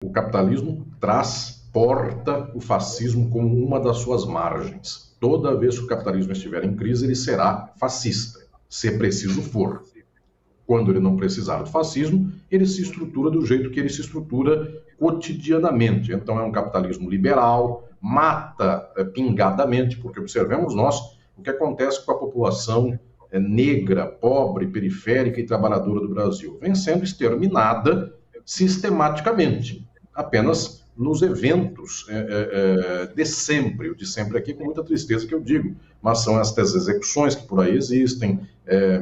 o capitalismo transporta o fascismo como uma das suas margens. Toda vez que o capitalismo estiver em crise, ele será fascista, se preciso for. Quando ele não precisar do fascismo, ele se estrutura do jeito que ele se estrutura cotidianamente. Então é um capitalismo liberal, mata pingadamente, porque observemos nós o que acontece com a população negra, pobre, periférica e trabalhadora do Brasil. Vem sendo exterminada sistematicamente, apenas nos eventos de sempre. O de sempre aqui com muita tristeza que eu digo, mas são estas execuções que por aí existem,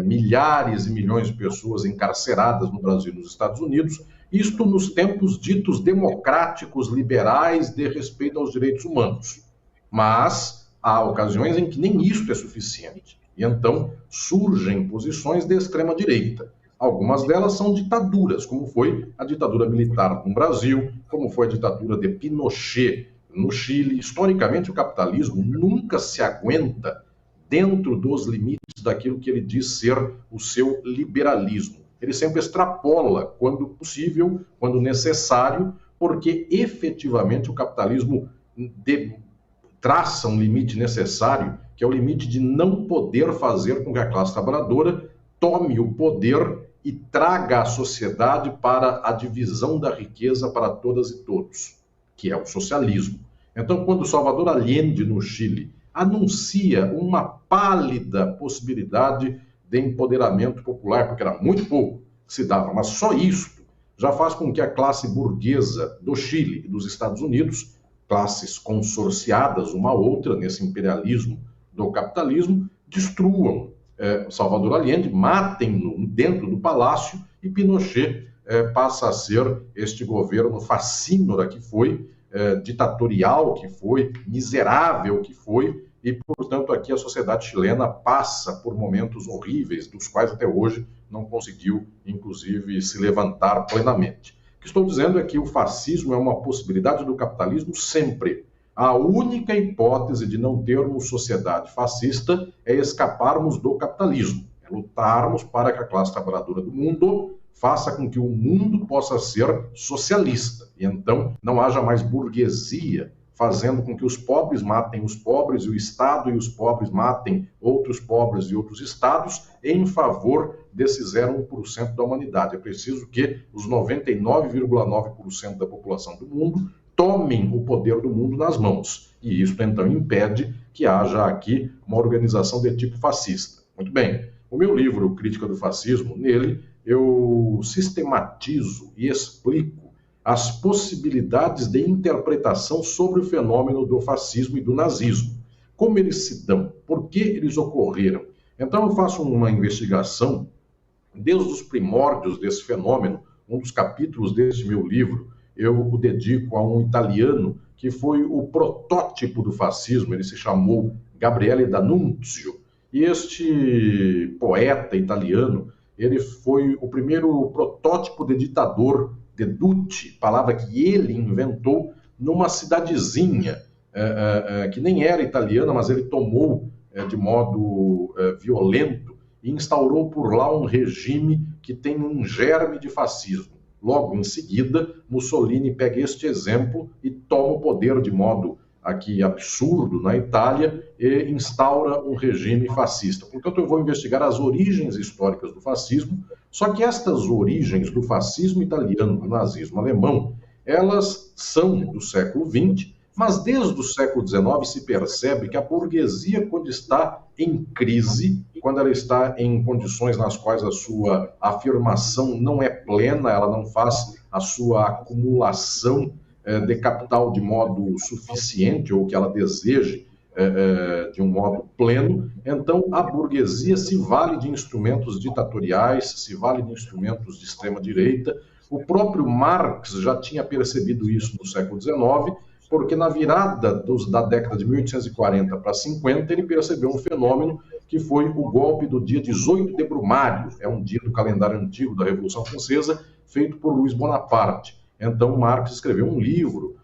milhares e milhões de pessoas encarceradas no Brasil e nos Estados Unidos, isto nos tempos ditos democráticos, liberais, de respeito aos direitos humanos. Mas há ocasiões em que nem isso é suficiente. E então surgem posições de extrema-direita. Algumas delas são ditaduras, como foi a ditadura militar no Brasil, como foi a ditadura de Pinochet no Chile. Historicamente, o capitalismo nunca se aguenta dentro dos limites daquilo que ele diz ser o seu liberalismo. Ele sempre extrapola quando possível, quando necessário, porque efetivamente o capitalismo traça um limite necessário, que é o limite de não poder fazer com que a classe trabalhadora tome o poder e traga a sociedade para a divisão da riqueza para todas e todos, que é o socialismo. Então, quando Salvador Allende, no Chile, anuncia uma pálida possibilidade de empoderamento popular, porque era muito pouco que se dava, mas só isto já faz com que a classe burguesa do Chile e dos Estados Unidos, classes consorciadas uma à outra nesse imperialismo do capitalismo, destruam Salvador Allende, matem-no dentro do palácio, e Pinochet passa a ser este governo facínora que foi, ditatorial que foi, miserável que foi, e, portanto, aqui a sociedade chilena passa por momentos horríveis, dos quais até hoje não conseguiu, inclusive, se levantar plenamente. O que estou dizendo é que o fascismo é uma possibilidade do capitalismo sempre. A única hipótese de não termos sociedade fascista é escaparmos do capitalismo, é lutarmos para que a classe trabalhadora do mundo faça com que o mundo possa ser socialista. E então não haja mais burguesia fazendo com que os pobres matem os pobres e o Estado e os pobres matem outros pobres e outros estados em favor desse 0,1% da humanidade. É preciso que os 99,9% da população do mundo tomem o poder do mundo nas mãos. E isso, então, impede que haja aqui uma organização de tipo fascista. Muito bem, o meu livro, Crítica do Fascismo, nele eu sistematizo e explico as possibilidades de interpretação sobre o fenômeno do fascismo e do nazismo. Como eles se dão? Por que eles ocorreram? Então eu faço uma investigação desde os primórdios desse fenômeno. Um dos capítulos desse meu livro eu o dedico a um italiano que foi o protótipo do fascismo. Ele se chamou Gabriele D'Annunzio. E este poeta italiano, ele foi o primeiro protótipo de ditador de Duce, palavra que ele inventou, numa cidadezinha que nem era italiana, mas ele tomou de modo violento e instaurou por lá um regime que tem um germe de fascismo. Logo em seguida, Mussolini pega este exemplo e toma o poder de modo aqui absurdo na Itália e instaura um regime fascista. Portanto, eu vou investigar as origens históricas do fascismo, só que estas origens do fascismo italiano, do nazismo alemão, elas são do século XX, mas desde o século XIX se percebe que a burguesia, quando está em crise, quando ela está em condições nas quais a sua afirmação não é plena, ela não faz a sua acumulação de capital de modo suficiente, ou que ela deseje de um modo pleno, então a burguesia se vale de instrumentos ditatoriais, se vale de instrumentos de extrema-direita. O próprio Marx já tinha percebido isso no século XIX, porque na virada da década de 1840 para 50, ele percebeu um fenômeno que foi o golpe do dia 18 de Brumário, é um dia do calendário antigo da Revolução Francesa, feito por Luís Bonaparte. Então, Marx escreveu um livro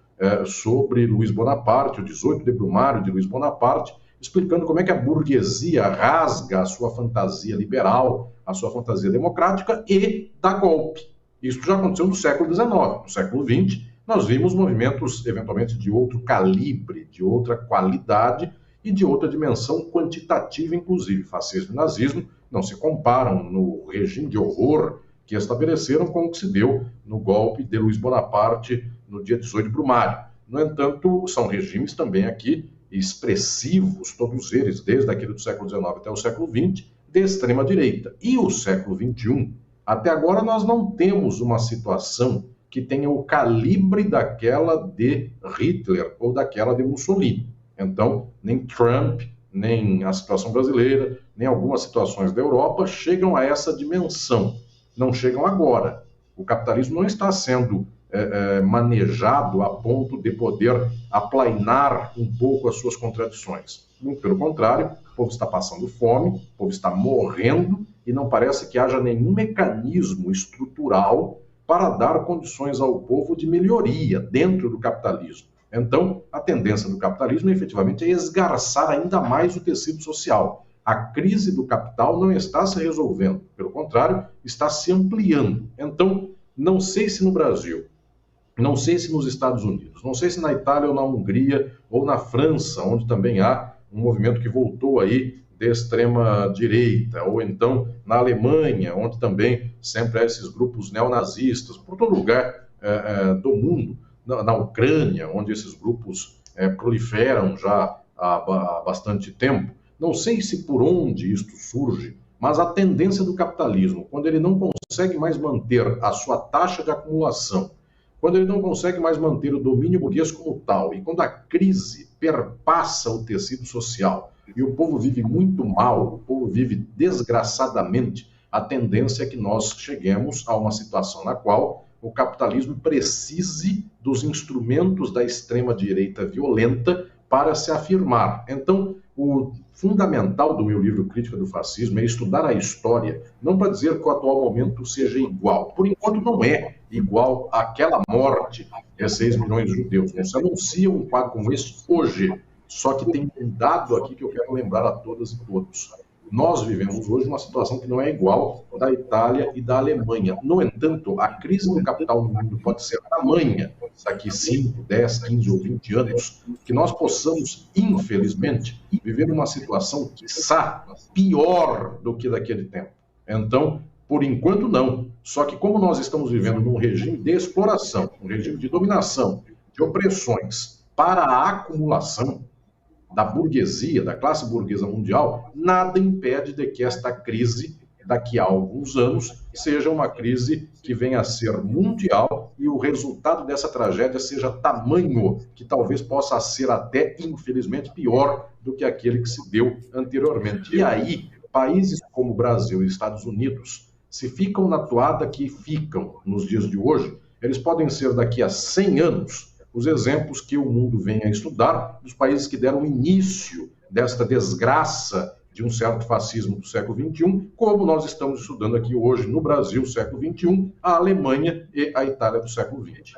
sobre Luís Bonaparte, o 18 de Brumário de Luís Bonaparte, explicando como é que a burguesia rasga a sua fantasia liberal, a sua fantasia democrática e dá golpe. Isso já aconteceu no século XIX. No século XX, nós vimos movimentos, eventualmente, de outro calibre, de outra qualidade e de outra dimensão quantitativa, inclusive. Fascismo e nazismo não se comparam no regime de horror que estabeleceram com o que se deu no golpe de Luiz Bonaparte no dia 18 de Brumário. No entanto, são regimes também aqui expressivos, todos eles, desde aquele do século XIX até o século XX, de extrema-direita. E o século XXI, até agora nós não temos uma situação que tenha o calibre daquela de Hitler ou daquela de Mussolini. Então, nem Trump, nem a situação brasileira, nem algumas situações da Europa chegam a essa dimensão. Não chegam agora. O capitalismo não está sendo manejado a ponto de poder aplainar um pouco as suas contradições. Muito pelo contrário, o povo está passando fome, o povo está morrendo e não parece que haja nenhum mecanismo estrutural para dar condições ao povo de melhoria dentro do capitalismo. Então, a tendência do capitalismo efetivamente é esgarçar ainda mais o tecido social. A crise do capital não está se resolvendo, pelo contrário, está se ampliando. Então, não sei se no Brasil, não sei se nos Estados Unidos, não sei se na Itália ou na Hungria ou na França, onde também há um movimento que voltou aí de extrema direita, ou então na Alemanha, onde também sempre há esses grupos neonazistas, por todo lugar do mundo, na Ucrânia, onde esses grupos proliferam já há bastante tempo. Não sei se por onde isto surge, mas a tendência do capitalismo, quando ele não consegue mais manter a sua taxa de acumulação, quando ele não consegue mais manter o domínio burguês como tal, e quando a crise perpassa o tecido social, e o povo vive muito mal, o povo vive desgraçadamente, a tendência é que nós cheguemos a uma situação na qual o capitalismo precise dos instrumentos da extrema-direita violenta para se afirmar. Então, o fundamental do meu livro Crítica do Fascismo é estudar a história, não para dizer que o atual momento seja igual. Por enquanto não é igual àquela morte de 6 milhões de judeus. Não se anuncia um quadro como esse hoje. Só que tem um dado aqui que eu quero lembrar a todas e todos. Nós vivemos hoje uma situação que não é igual da Itália e da Alemanha. No entanto, a crise do capital no mundo pode ser tamanha, daqui 5, 10, 15 ou 20 anos, que nós possamos, infelizmente, viver uma situação, quiçá, pior do que daquele tempo. Então, por enquanto, não. Só que como nós estamos vivendo num regime de exploração, um regime de dominação, de opressões para a acumulação da burguesia, da classe burguesa mundial, nada impede de que esta crise, daqui a alguns anos, seja uma crise que venha a ser mundial e o resultado dessa tragédia seja tamanho que talvez possa ser até, infelizmente, pior do que aquele que se deu anteriormente. E aí, países como o Brasil e Estados Unidos, se ficam na toada que ficam nos dias de hoje, eles podem ser daqui a 100 anos os exemplos que o mundo vem a estudar dos países que deram início desta desgraça de um certo fascismo do século XXI, como nós estamos estudando aqui hoje no Brasil, século XXI, a Alemanha e a Itália do século XX.